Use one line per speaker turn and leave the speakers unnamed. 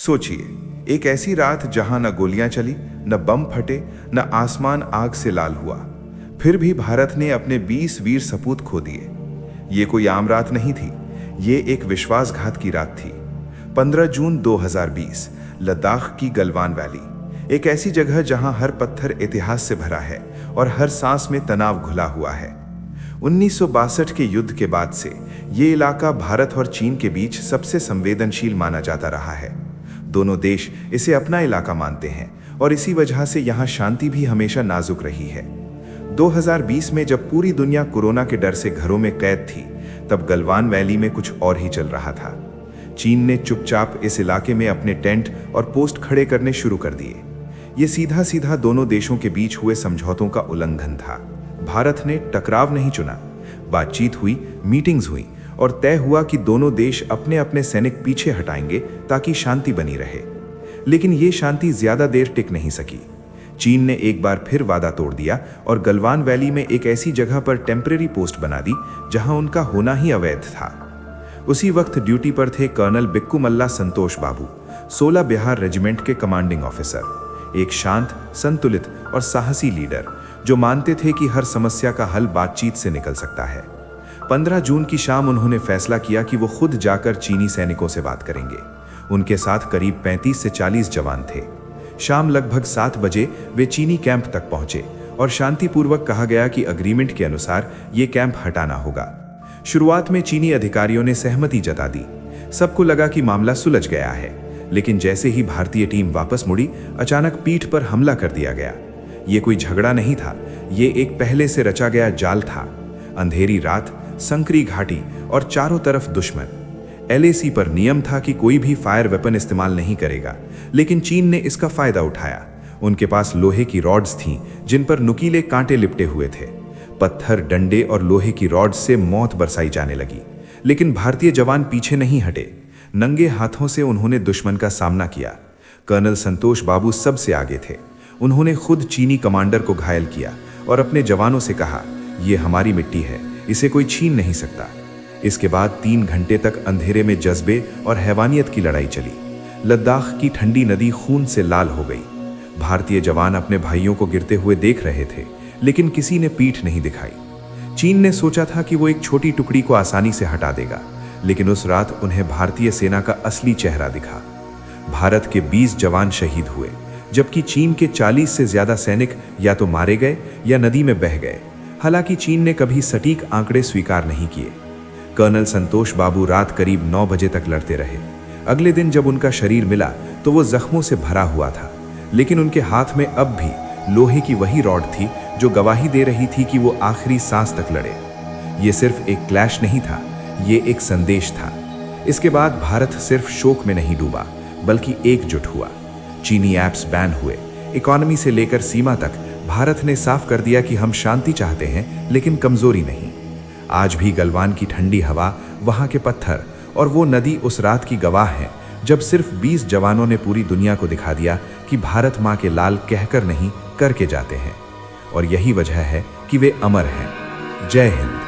सोचिए, एक ऐसी रात जहां न गोलियां चली, न बम फटे, न आसमान आग से लाल हुआ। फिर भी भारत ने अपने 20 वीर सपूत खो दिए। ये कोई आम रात नहीं थी, ये एक विश्वासघात की रात थी। 15 जून 2020, लद्दाख की गलवान वैली, एक ऐसी जगह जहां हर पत्थर इतिहास से भरा है और हर सांस में तनाव घुला हुआ है। 1962 के युद्ध के बाद से ये इलाका भारत और चीन के बीच सबसे संवेदनशील माना जाता रहा है। दोनों देश इसे अपना इलाका मानते हैं और इसी वजह से यहाँ शांति भी हमेशा नाजुक रही है। 2020 में जब पूरी दुनिया कोरोना के डर से घरों में कैद थी, तब गलवान वैली में कुछ और ही चल रहा था। चीन ने चुपचाप इस इलाके में अपने टेंट और पोस्ट खड़े करने शुरू कर दिए। ये सीधा सीधा दोनों देशों के बीच हुए समझौतों का उल्लंघन था। भारत ने टकराव नहीं चुना, बातचीत हुई, मीटिंग्स हुई और तय हुआ कि दोनों देश अपने अपने सैनिक पीछे हटाएंगे ताकि शांति बनी रहे। लेकिन ये शांति ज्यादा देर टिक नहीं सकी। चीन ने एक बार फिर वादा तोड़ दिया और गलवान वैली में एक ऐसी जगह पर टेम्परेरी पोस्ट बना दी जहां उनका होना ही अवैध था। उसी वक्त ड्यूटी पर थे कर्नल बिक्कू मल्ला संतोष बाबू, 16 बिहार रेजिमेंट के कमांडिंग ऑफिसर, एक शांत, संतुलित और साहसी लीडर जो मानते थे कि हर समस्या का हल बातचीत से निकल सकता है। 15 जून की शाम उन्होंने फैसला किया कि वो खुद जाकर चीनी सैनिकों से बात करेंगे। उनके साथ करीब 35 से 40 जवान थे। शाम लगभग 7 बजे वे चीनी कैंप तक पहुंचे और शांतिपूर्वक कहा गया कि अग्रीमेंट के अनुसार ये कैंप हटाना होगा। शुरुआत में चीनी अधिकारियों ने सहमति जता दी। सबको लगा कि मामला सुलझ गया है, लेकिन जैसे ही भारतीय टीम वापस मुड़ी, अचानक पीठ पर हमला कर दिया गया। ये कोई झगड़ा नहीं था, ये एक पहले से रचा गया जाल था। अंधेरी रात, संकरी घाटी और चारों तरफ दुश्मन। LAC पर नियम था कि कोई भी फायर वेपन इस्तेमाल नहीं करेगा, लेकिन चीन ने इसका फायदा उठाया। उनके पास लोहे की रॉड्स थीं जिन पर नुकीले कांटे लिपटे हुए थे। पत्थर, डंडे और लोहे की रॉड्स से मौत बरसाई जाने लगी, लेकिन भारतीय जवान पीछे नहीं हटे। नंगे हाथों से उन्होंने दुश्मन का सामना किया। कर्नल संतोष बाबू सबसे आगे थे। उन्होंने खुद चीनी कमांडर को घायल किया और अपने जवानों से कहा, ये हमारी मिट्टी है, इसे कोई छीन नहीं सकता। इसके बाद 3 घंटे तक अंधेरे में जज्बे और हैवानियत की लड़ाई चली। लद्दाख की ठंडी नदी खून से लाल हो गई। भारतीय जवान अपने भाइयों को गिरते हुए देख रहे थे, लेकिन किसी ने पीठ नहीं दिखाई। चीन ने सोचा था कि वो एक छोटी टुकड़ी को आसानी से हटा देगा, लेकिन उस रात उन्हें भारतीय सेना का असली चेहरा दिखा। भारत के 20 जवान शहीद हुए, जबकि चीन के 40 से ज्यादा सैनिक या तो मारे गए या नदी में बह गए। हालांकि चीन ने कभी सटीक आंकड़े स्वीकार नहीं किए। कर्नल संतोष बाबू रात करीब 9 बजे तक लड़ते रहे। अगले दिन जब उनका शरीर मिला तो वो जख्मों से भरा हुआ था, लेकिन उनके हाथ में अब भी लोहे की वही रॉड थी जो गवाही दे रही थी कि वो आखिरी सांस तक लड़े। ये सिर्फ एक क्लैश नहीं था, ये एक संदेश था। इसके बाद भारत सिर्फ शोक में नहीं डूबा, बल्कि एकजुट हुआ। चीनी ऐप्स बैन हुए। इकोनॉमी से लेकर सीमा तक भारत ने साफ कर दिया कि हम शांति चाहते हैं, लेकिन कमजोरी नहीं। आज भी गलवान की ठंडी हवा, वहां के पत्थर और वो नदी उस रात की गवाह हैं जब सिर्फ 20 जवानों ने पूरी दुनिया को दिखा दिया कि भारत माँ के लाल कहकर नहीं, करके जाते हैं। और यही वजह है कि वे अमर हैं। जय हिंद।